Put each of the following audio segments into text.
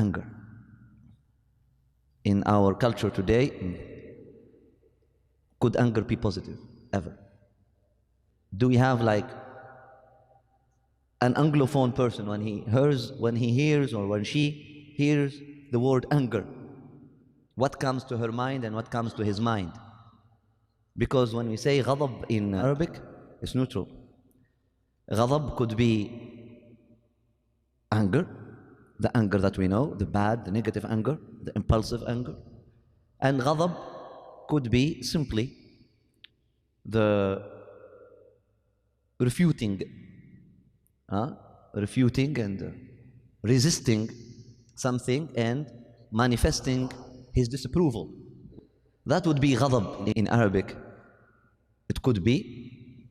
anger. In our culture today, could anger be positive ever? Do we have like an Anglophone person when he hears or when she hears the word anger, what comes to her mind and what comes to his mind? Because when we say ghadab in Arabic, it's neutral. Ghadab could be anger, the anger that we know, the bad, the negative anger, the impulsive anger. And ghadab could be simply the refuting and resisting something and manifesting his disapproval. That would be ghadab in Arabic. It could be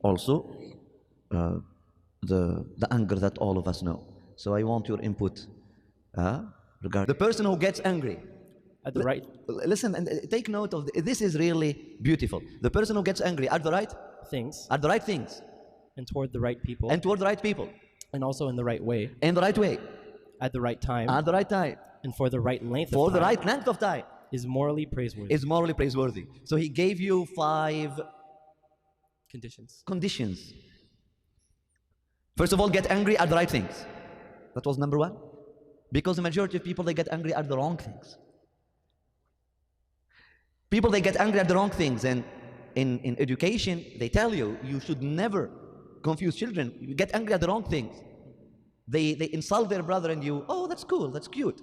also the anger that all of us know. So I want your input regarding the person who gets angry. At the right. Listen and take note of this. Is really beautiful. The person who gets angry at the right things. At the right things. And toward the right people. And toward the right people. And also in the right way. In the right way. At the right time. At the right time. And for the right length of time. For the right length of time. Is morally praiseworthy. Is morally praiseworthy. So he gave you 5 conditions. First of all, get angry at the right things. That was number 1. Because the majority of people, they get angry at the wrong things. People, they get angry at the wrong things. And in education, they tell you, you should never confuse children. You get angry at the wrong things. They insult their brother and you, oh, that's cool, that's cute.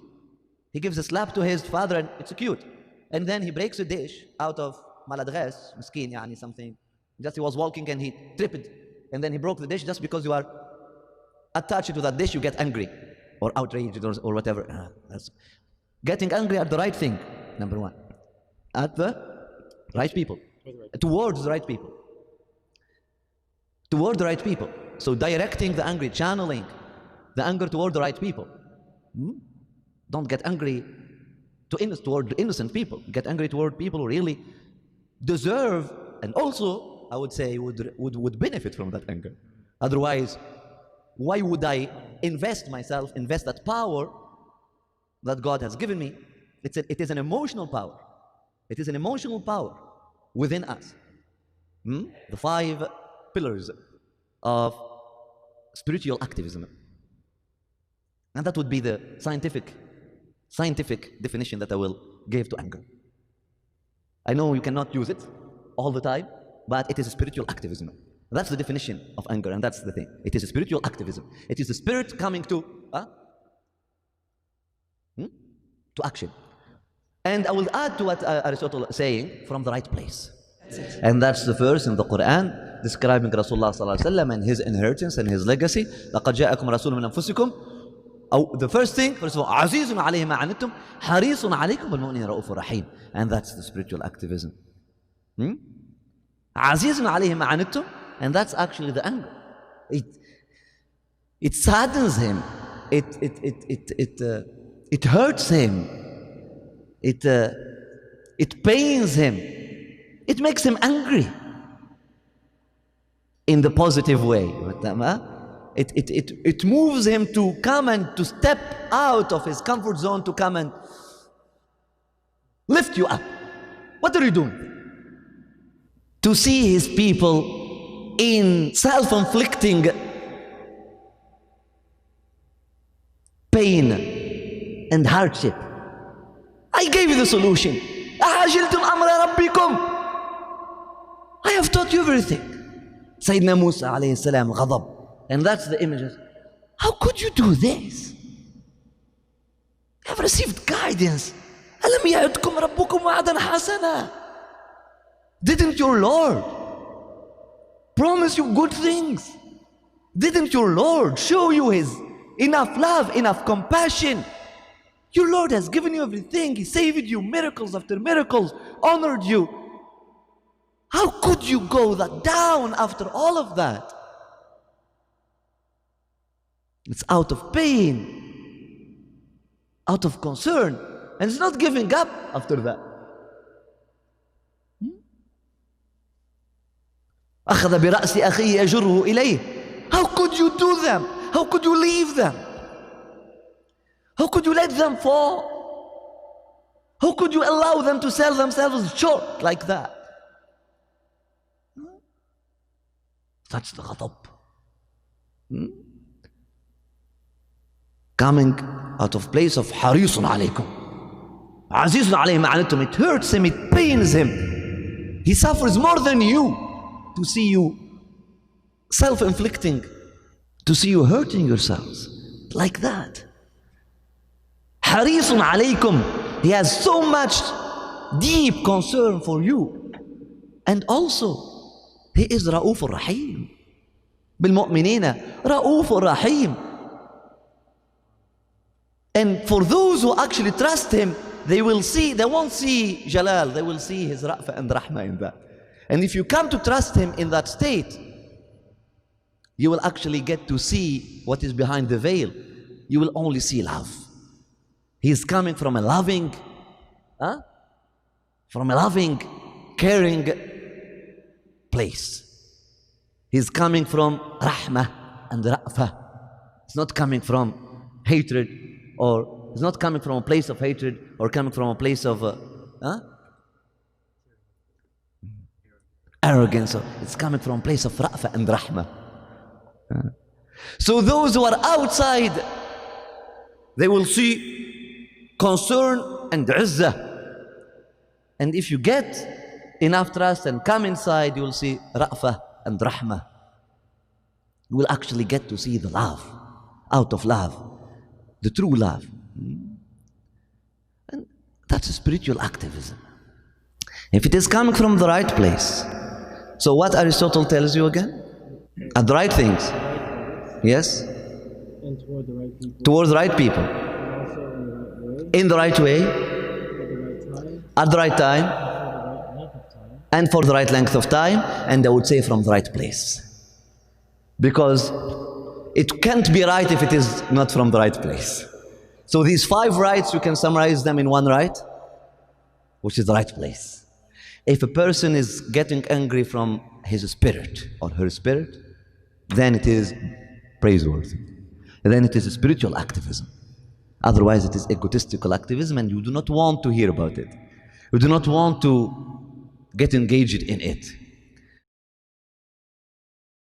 He gives a slap to his father and it's cute. And then he breaks a dish out of maladres, miskin, yani something. Just he was walking and he tripped. And then he broke the dish just because you are attached to that dish, you get angry or outraged or whatever. That's getting angry at the right thing, number 1. At the right people. Towards the right people. Toward the right people. So directing the anger, channeling the anger toward the right people. Don't get angry toward innocent people. Get angry toward people who really deserve and also, I would say, would benefit from that anger. Otherwise, why would I invest that power that God has given me? It is an emotional power. It is an emotional power within us. The 5 pillars of spiritual activism. And that would be the scientific definition that I will give to anger. I know you cannot use it all the time, but it is a spiritual activism. That's the definition of anger, and that's the thing. It is a spiritual activism. It is the spirit coming to action. And I will add to what Aristotle is saying, from the right place. And that's the verse in the Quran describing Rasulullah sallallahu alaihi wasallam and his inheritance and his legacy. لَقَدْ جَاءَكُمْ رَسُولٌ مِنْ أَنفُسِكُمْ. The first thing, first of all, عَزِيزٌ عَلَيْهِ مَا عَنِتُّمْ حَرِيصٌ عَلَيْكُمْ بِالْمُؤْمِنِينَ رَءُوفٌ رَحِيمٌ. And that's the spiritual activism. عَزِيزٌ عَلَيْهِ مَا عَنِتُّمْ. And that's actually the anger. It saddens him. It hurts him. It pains him. It makes him angry in the positive way. It moves him to come and to step out of his comfort zone, to come and lift you up. What are you doing? To see his people in self-inflicting pain and hardship. I gave you the solution. I have taught you everything. Sayyidina Musa alayhi salam, ghadab. And that's the images. How could you do this? You have received guidance. أَلَمْ يَعِدْكُمْ رَبُّكُمْ وَعْدًا حَسَنًا. Didn't your Lord promise you good things? Didn't your Lord show you His enough love, enough compassion? Your Lord has given you everything. He saved you, miracles after miracles, honored you. How could you go down after all of that? It's out of pain, out of concern, and it's not giving up after that. أخذ برأس أخيه يجره إليه. How could you do them? How could you leave them? How could you let them fall? How could you allow them to sell themselves short like that? That's the ghadab. Coming out of place of harisun alaykum. Azizun alayhi ma'anitum. It hurts him, it pains him. He suffers more than you to see you self-inflicting, to see you hurting yourselves like that. Harisun alaykum. He has so much deep concern for you. And also, He is Ra'ufur Rahim. Bil-mu'minina, Ra'ufur Rahim. And for those who actually trust Him, they won't see Jalal, they will see His Ra'fa and Rahmah in that. And if you come to trust Him in that state, you will actually get to see what is behind the veil. You will only see love. He is coming from a loving, caring place. He's coming from rahmah and ra'fah. It's not coming from hatred, or it's not coming from a place of hatred, or coming from a place of arrogance. It's coming from a place of ra'fah and rahmah. So those who are outside, they will see concern and izzah. And if you get enough trust and come inside, you will see ra'fah and rahmah. You will actually get to see the love, out of love, the true love. And that's spiritual activism. If it is coming from the right place. So what Aristotle tells you again? At the right things. Yes? And toward the right people. Toward the right people. And also in the right way. In the right way. At the right time. And for the right length of time. And I would say from the right place. Because it can't be right if it is not from the right place. So these 5 rights, you can summarize them in one right, which is the right place. If a person is getting angry from his spirit or her spirit, then it is praiseworthy. And then it is spiritual activism. Otherwise it is egotistical activism, and you do not want to hear about it. You do not want to get engaged in it.